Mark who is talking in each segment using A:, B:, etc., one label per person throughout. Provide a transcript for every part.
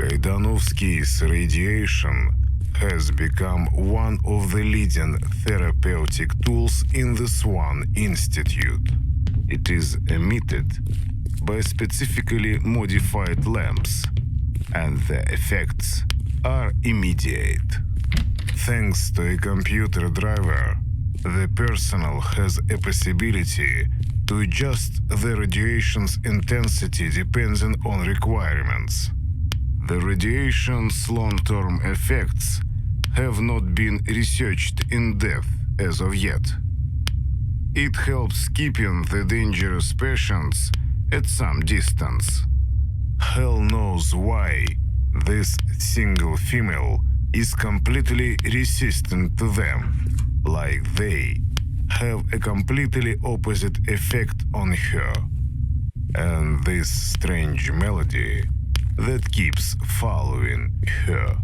A: Kaidanovsky's radiation has become one of the leading therapeutic tools in the S.W.A.N. Institute. It is emitted by specifically modified lamps, and the effects are immediate. Thanks to a computer driver, the personnel has a possibility to adjust the radiation's intensity depending on requirements. The radiation's long-term effects have not been researched in depth as of yet. It helps keeping the dangerous patients at some distance. Hell knows why this single female is completely resistant to them, like they have a completely opposite effect on her. And this strange melody that keeps following her.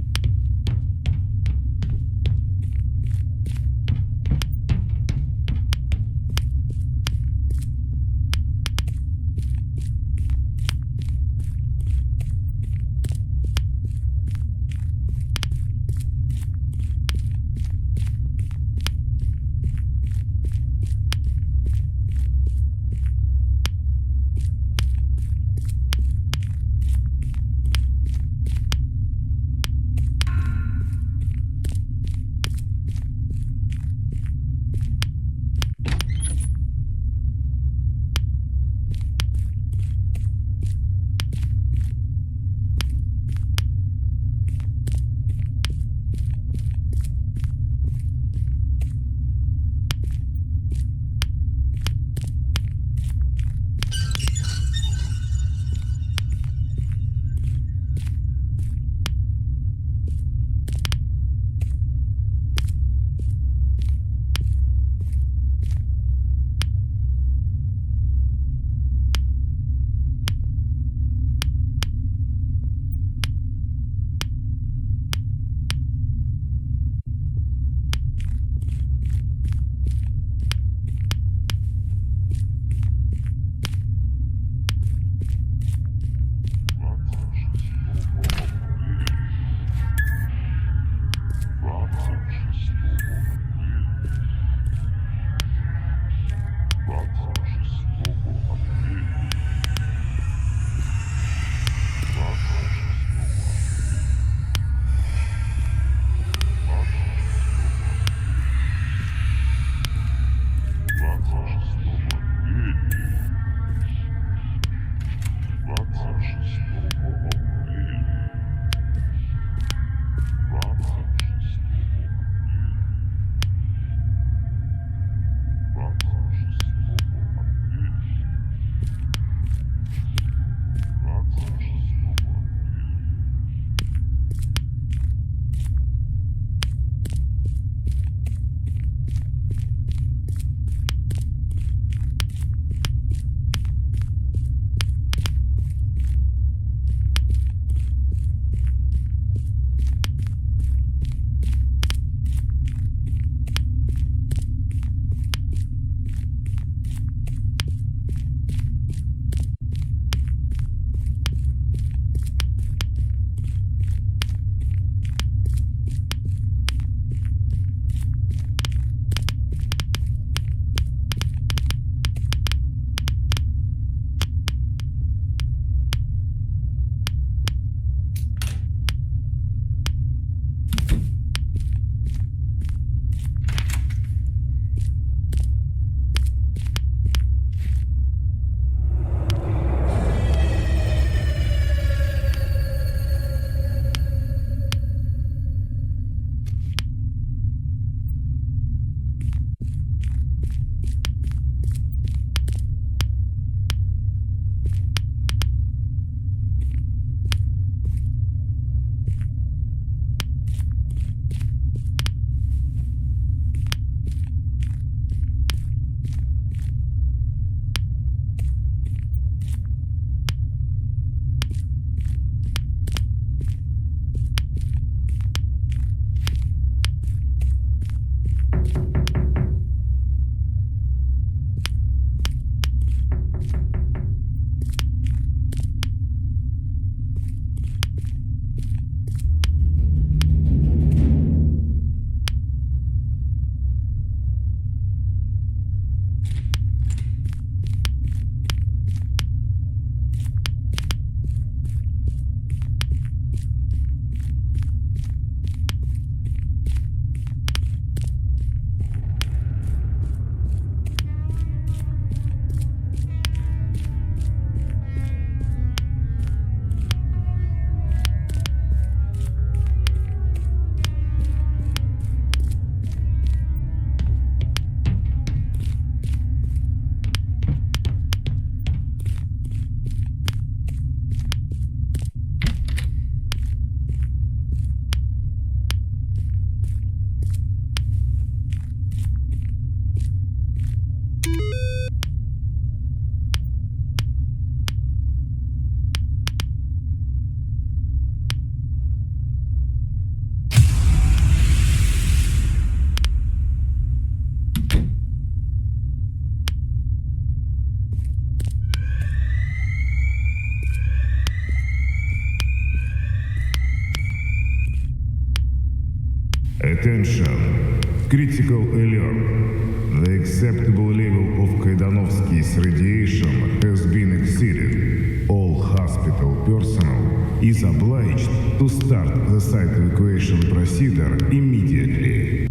A: Attention! Critical alert. The acceptable level of Kaidanovsky's radiation has been exceeded. All hospital personnel is obliged to start the site evacuation procedure immediately.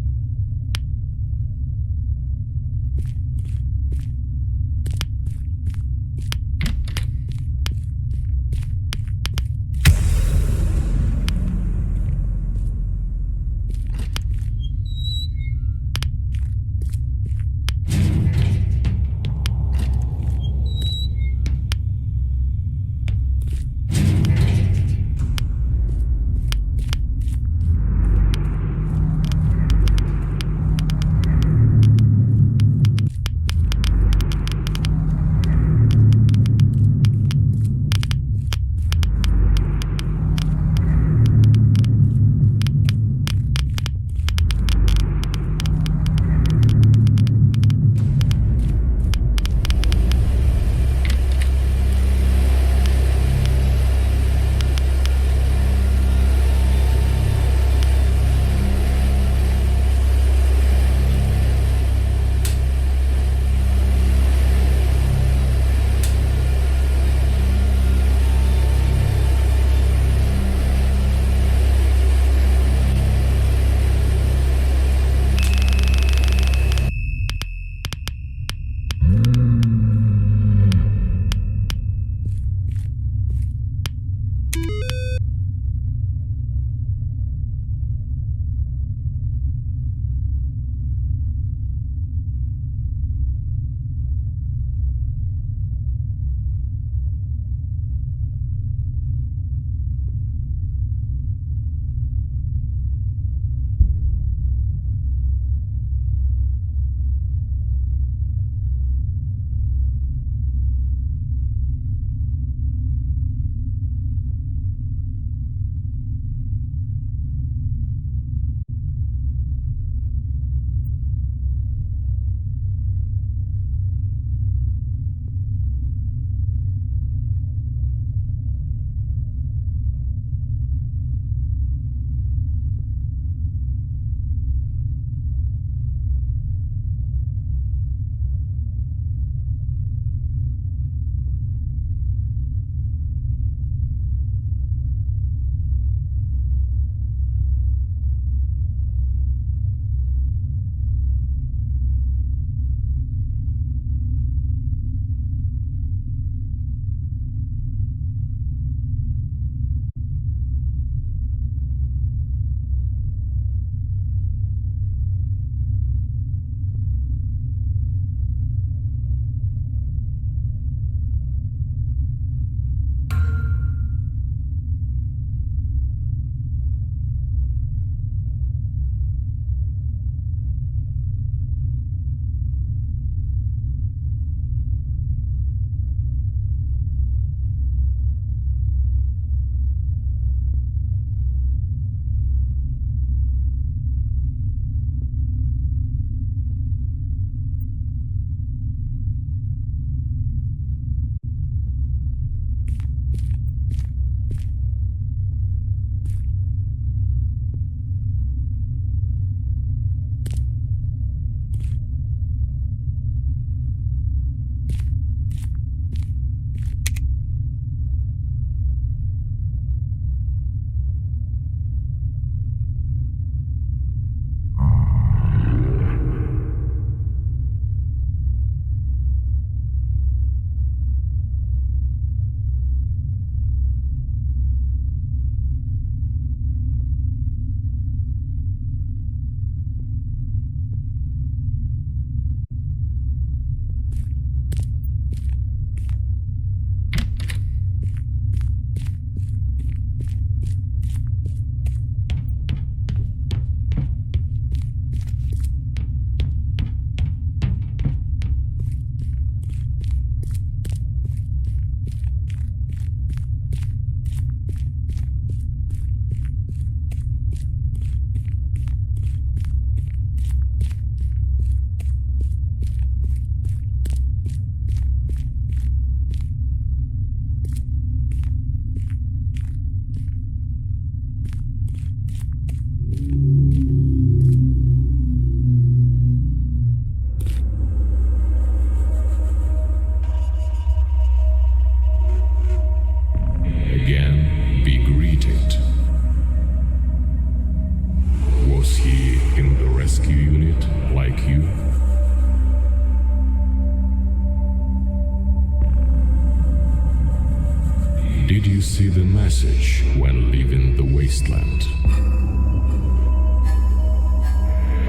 B: wasteland.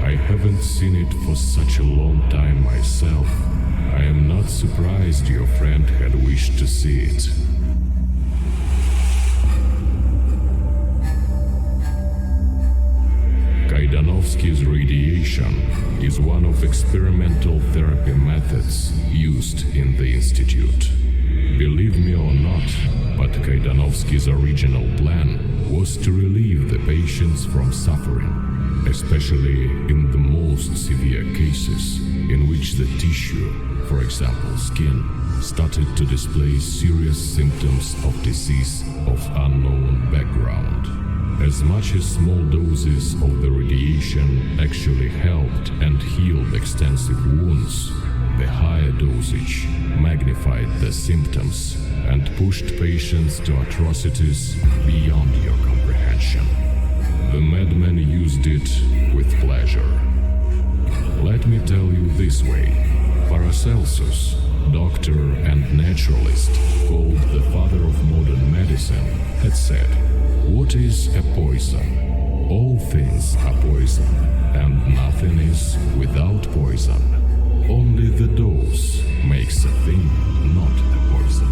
B: I haven't seen it for such a long time myself. I am not surprised your friend had wished to see it. Kaidanovsky's radiation is one of experimental therapy methods used in the Institute. Believe me or not, but Kaidanovsky's original plan was to relieve the patients from suffering, especially in the most severe cases in which the tissue, for example skin, started to display serious symptoms of disease of unknown background. As much as small doses of the radiation actually helped and healed extensive wounds, the higher dosage magnified the symptoms and pushed patients to atrocities beyond your comprehension. The madman used it with pleasure. Let me tell you this way. Paracelsus, doctor and naturalist, called the father of modern medicine, had said, "What is a poison? All things are poison, and nothing is without poison. Only the dose makes a thing not a poison."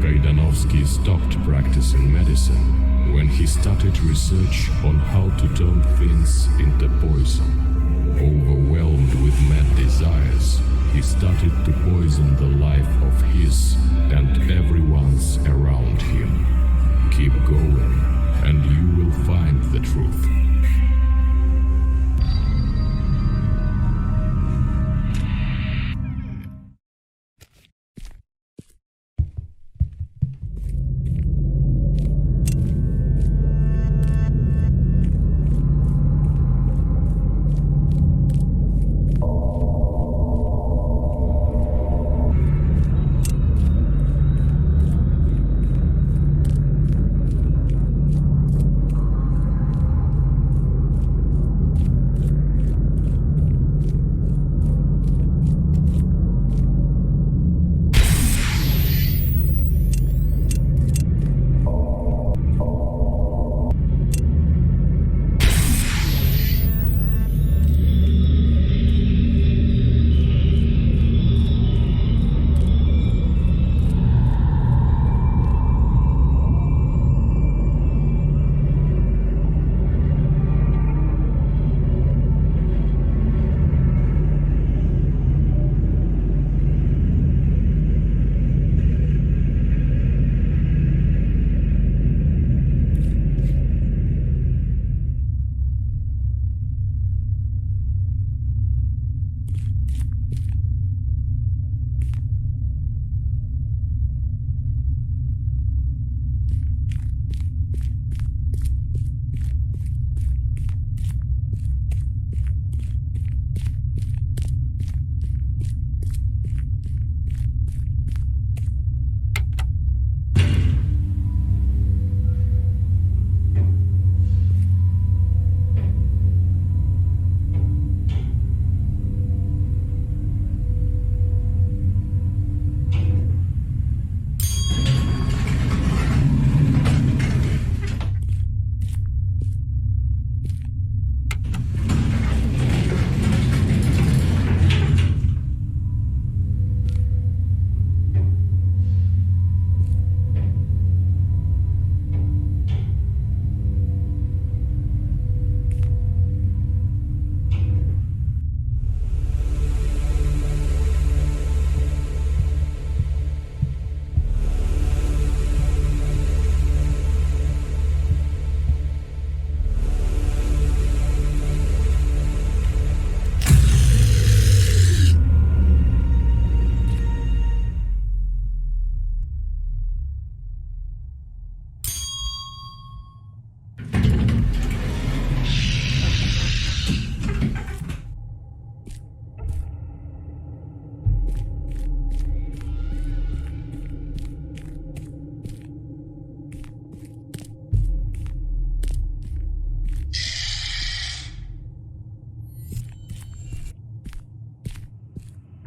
B: Kaidanovsky stopped practicing medicine when he started research on how to turn things into poison. Overwhelmed with mad desires, he started to poison the life of his and everyone's around him. Keep going, and you will find the truth.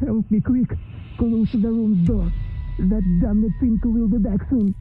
C: Help me quick. Close the room's door. That damned thing will be back soon.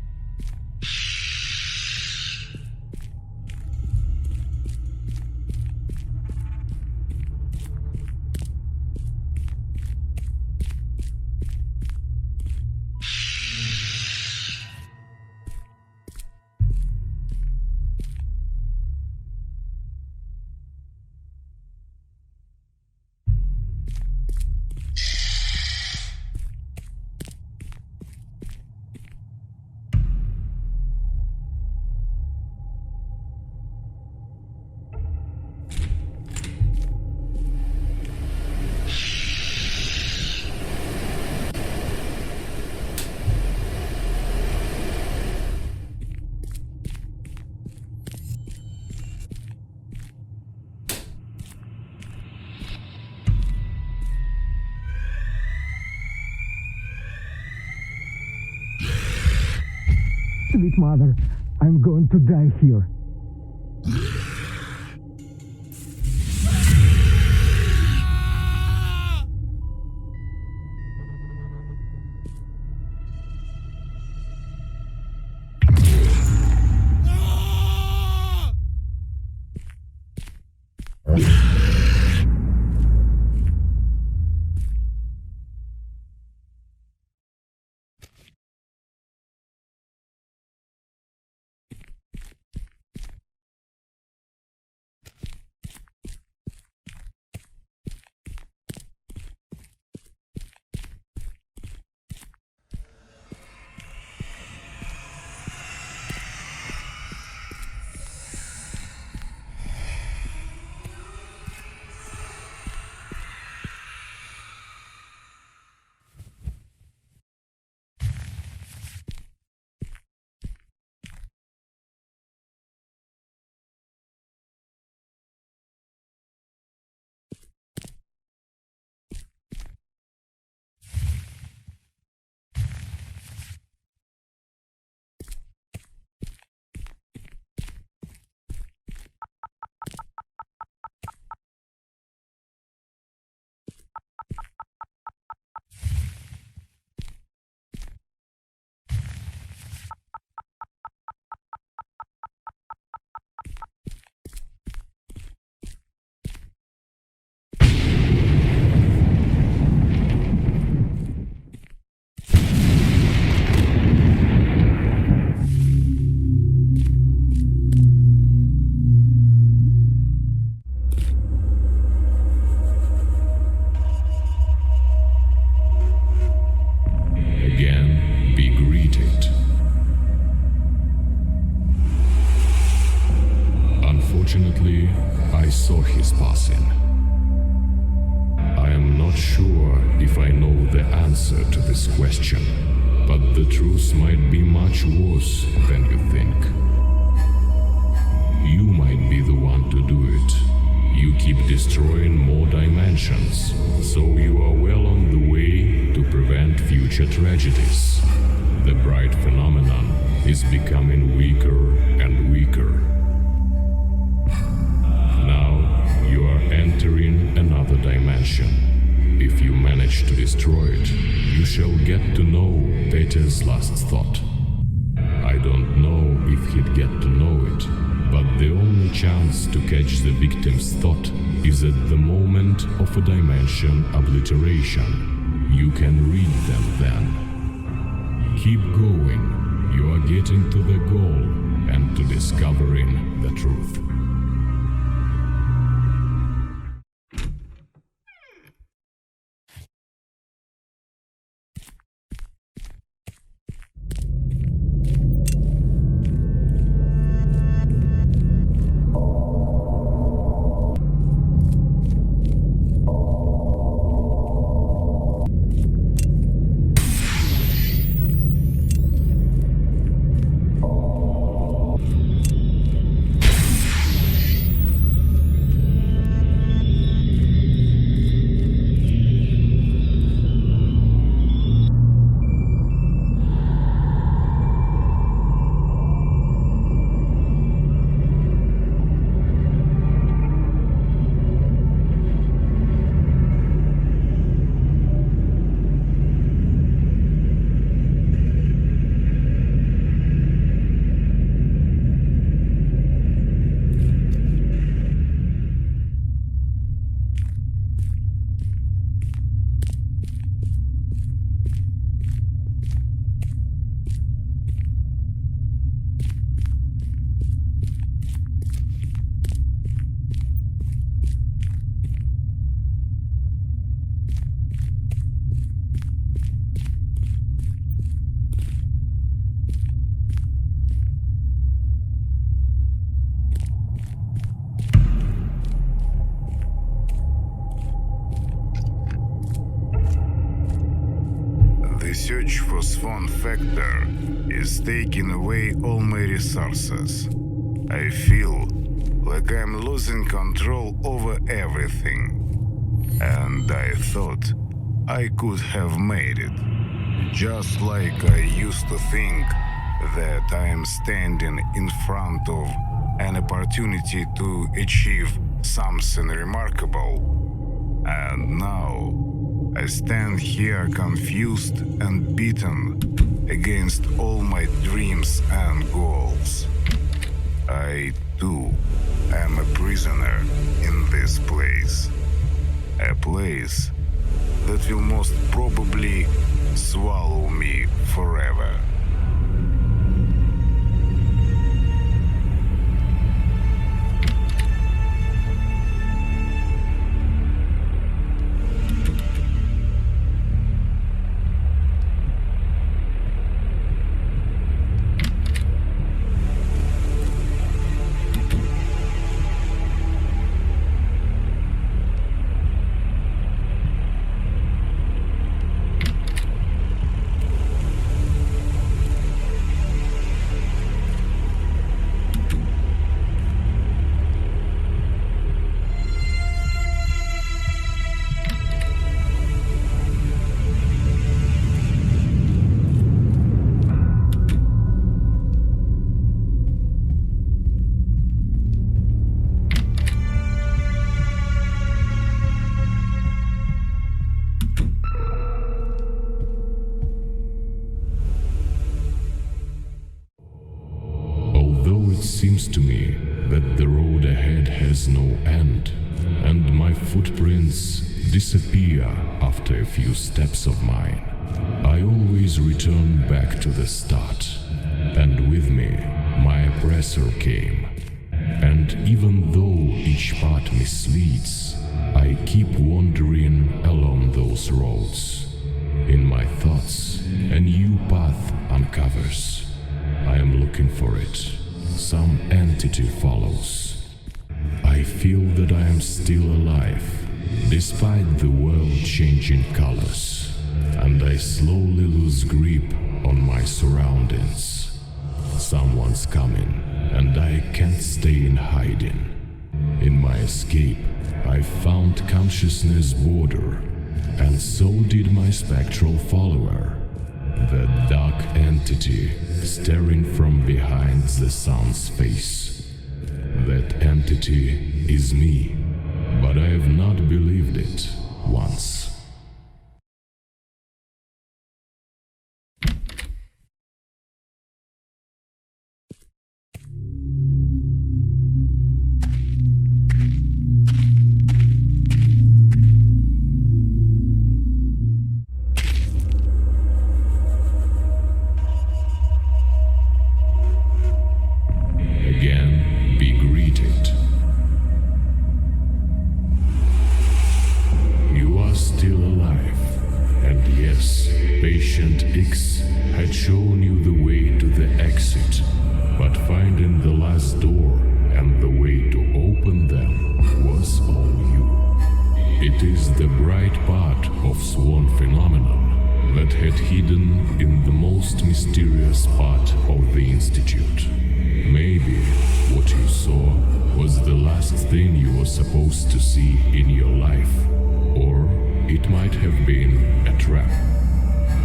C: Sweet mother, I'm going to die here.
B: Unfortunately, I saw his passing. I am not sure if I know the answer to this question, but the truth might be much worse than you think. You might be the one to do it. You keep destroying more dimensions, so you are well on the way to prevent future tragedies. The bright phenomenon is becoming weaker and weaker. Now you are entering another dimension. If you manage to destroy it, you shall get to know Peter's last thought. I don't know if he'd get to know it, but the only chance to catch the victim's thought is at the moment of a dimension obliteration. You can read them then. Keep going. You are getting to the goal and to discovering the truth.
A: The search for S.W.A.N factor is taking away all my resources. I feel like I'm losing control over everything. And I thought I could have made it. Just like I used to think that I am standing in front of an opportunity to achieve something remarkable. And now I stand here confused and beaten against all my dreams and goals. I, too, am a prisoner in this place. A place that will most probably swallow me forever.
B: Seems to me that the road ahead has no end, and my footprints disappear after a few steps of mine. I always return back to the start, and with me, my oppressor came. And even though each path misleads, I keep wandering along those roads. In my thoughts, a new path uncovers. I am looking for it. Some entity follows. I feel that I am still alive, despite the world changing colors, and I slowly lose grip on my surroundings. Someone's coming, and I can't stay in hiding. In my escape, I found consciousness border, and so did my spectral follower. The dark entity staring from behind the sun's face. That entity is me, but I have not believed it once. S.W.A.N phenomenon that had hidden in the most mysterious part of the Institute. Maybe what you saw was the last thing you were supposed to see in your life, or it might have been a trap.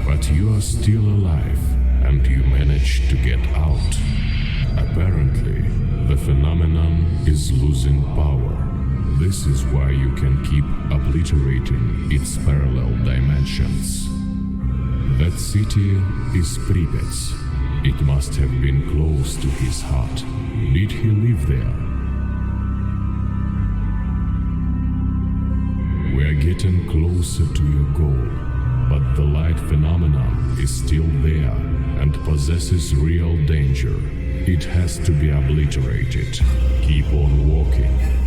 B: But you are still alive, and you managed to get out. Apparently, the phenomenon is losing power. This is why you can keep obliterating its parallel dimensions. That city is Pripyat. It must have been close to his heart. Did he live there? We're getting closer to your goal, but the light phenomenon is still there and possesses real danger. It has to be obliterated. Keep on walking.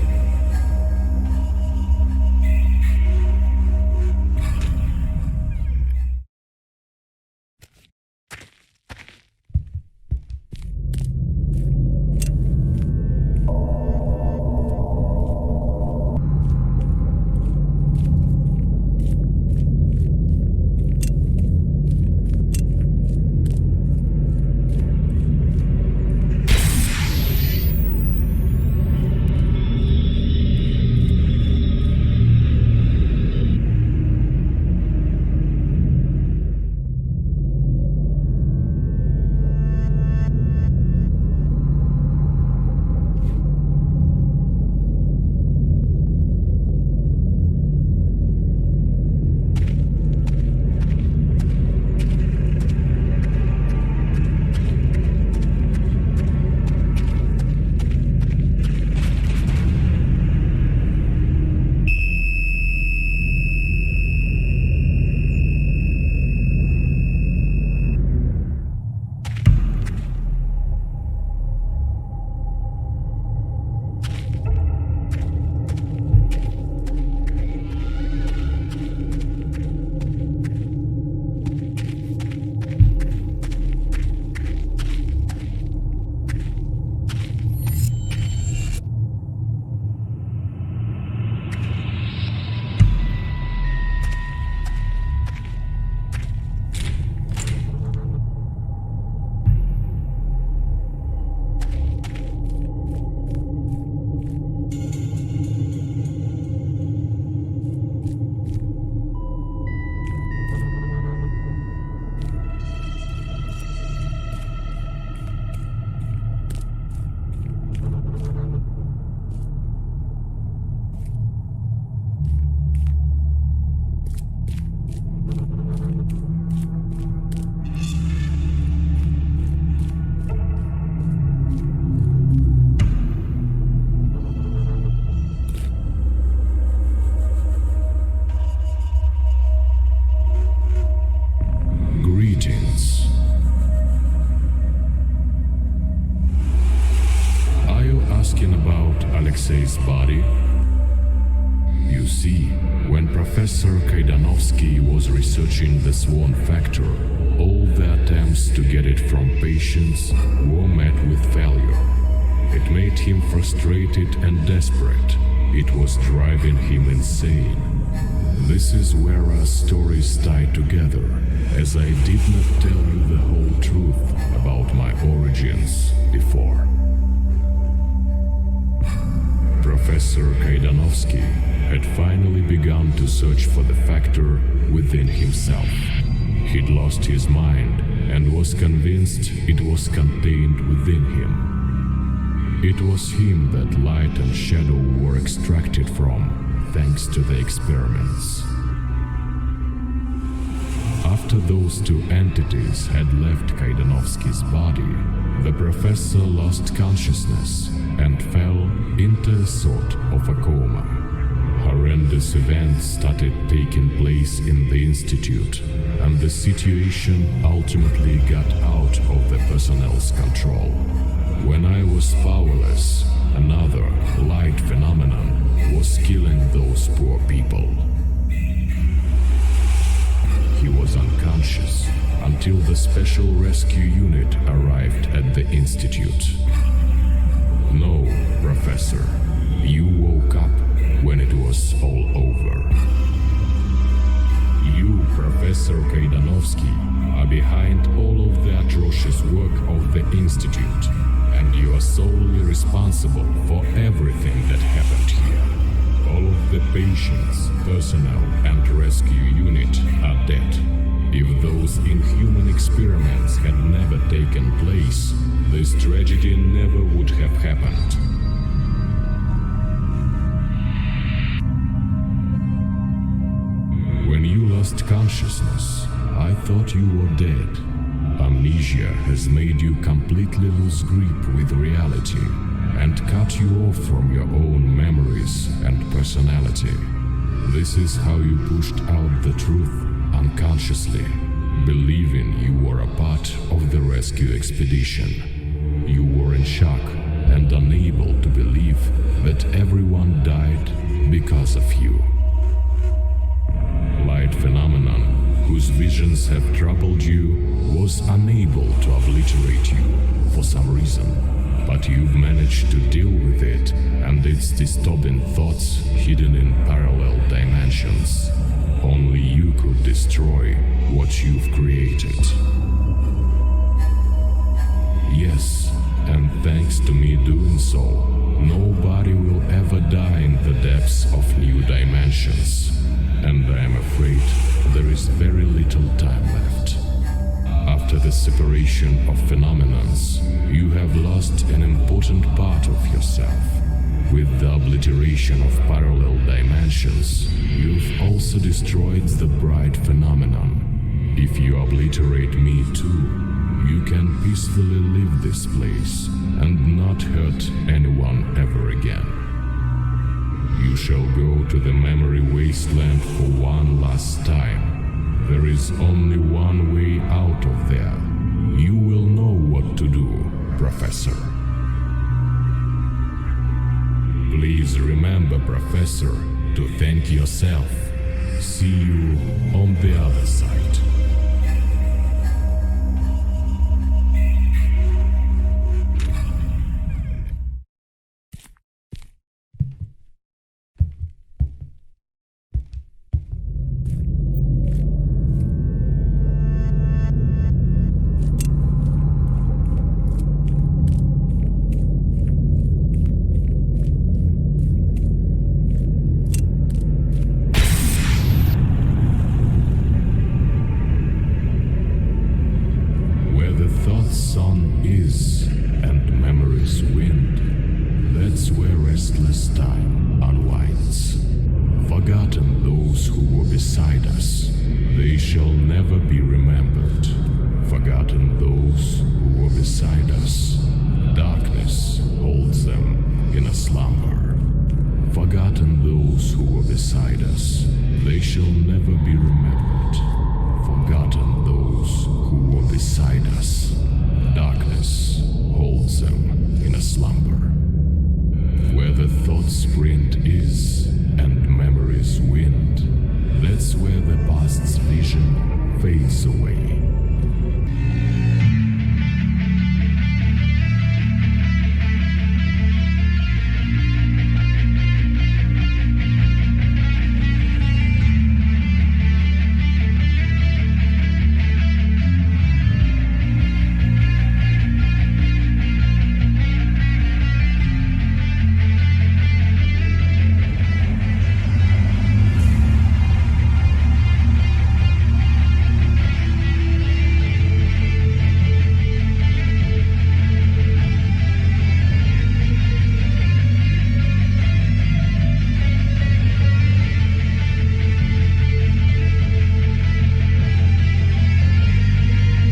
B: asking about Alexei's body? You see, when Professor Kaidanovsky was researching the S.W.A.N factor, all the attempts to get it from patients were met with failure. It made him frustrated and desperate. It was driving him insane. This is where our stories tie together, as I did not tell you the whole truth about my origins before. Professor Kaidanovsky had finally begun to search for the factor within himself. He'd lost his mind and was convinced it was contained within him. It was him that light and shadow were extracted from, thanks to the experiments. After those two entities had left Kaidanovsky's body, the professor lost consciousness and fell into a sort of a coma. Horrendous events started taking place in the institute, and the situation ultimately got out of the personnel's control. When I was powerless, another light phenomenon was killing those poor people. He was unconscious until the special rescue unit arrived at the institute. No, Professor, you woke up when it was all over. You, Professor Kaidanovsky, are behind all of the atrocious work of the institute, and you are solely responsible for everything that happened here. All of the patients, personnel, and rescue unit are dead. If those inhuman experiments had never taken place, this tragedy never would have happened. When you lost consciousness, I thought you were dead. Amnesia has made you completely lose grip with reality and cut you off from your own memories and personality. This is how you pushed out the truth unconsciously, believing you were a part of the rescue expedition. You were in shock and unable to believe that everyone died because of you. Light phenomenon, whose visions have troubled you, was unable to obliterate you for some reason, but you've managed to deal with it and its disturbing thoughts hidden in parallel dimensions. Only you could destroy what you've created. Yes, and thanks to me doing so, nobody will ever die in the depths of new dimensions. And I am afraid there is very little time left. After the separation of phenomenons, you have lost an important part of yourself. With the obliteration of parallel dimensions, you've also destroyed the bright phenomenon. If you obliterate me too, you can peacefully leave this place and not hurt anyone ever again. You shall go to the memory wasteland for one last time. There is only one way out of there. You will know what to do, Professor. Please remember, Professor, to thank yourself. See you on the other side. away.